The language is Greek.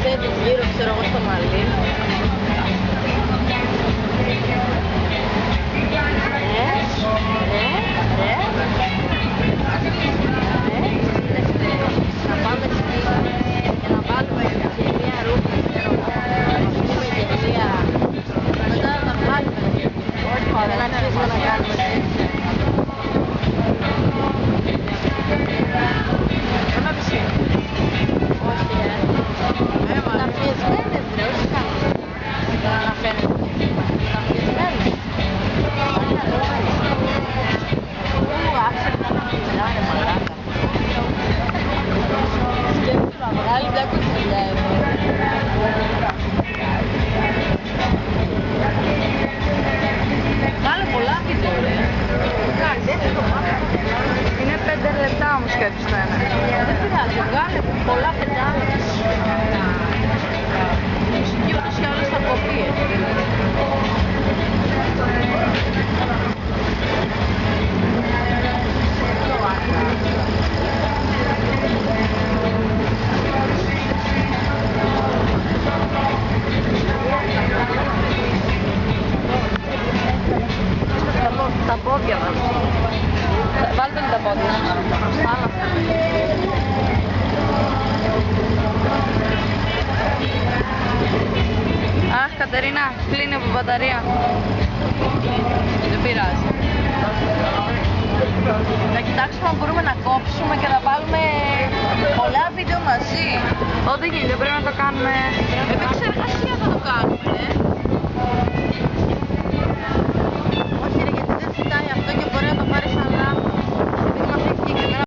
ξέρετε γύρω, ξέρω εγώ στο μαλλί. Να πάμε στη και να βάλουμε και μια ρούχα, ξέρω εγώ, με γελία. Μετά να τα βγάλουμε. Όχι, δεν αρχίζουμε να κάνουμε τέτοια. Ένα πισίνο. Όχι, τα πιεσμένες ρε, όχι κάνουμε. Να φαίνεται. Τα πιεσμένες. Άσε να μιλάνε μαλάκα. Σκέφτου να βγάλει μια κουτσιλιά εδώ. Βγάλε πολλά βίντεο ρε. Είναι 5 λεπτά όμως και τους ένα. Δεν πειράζει, βγάλε πολλά πεντάλεπτα. Η μουσική ούτως ή άλλως θα κοπεί έτσι. Τα πόδια μας. Βάλτε τα πόδια σας. Αχ, Κατερίνα, κλείνει από μπαταρία. Δεν πειράζει. Να κοιτάξουμε αν μπορούμε να κόψουμε και να βάλουμε πολλά βίντεο μαζί. Ό,τι γίνεται, πρέπει να το κάνουμε. Επεξεργασία θα το κάνουμε,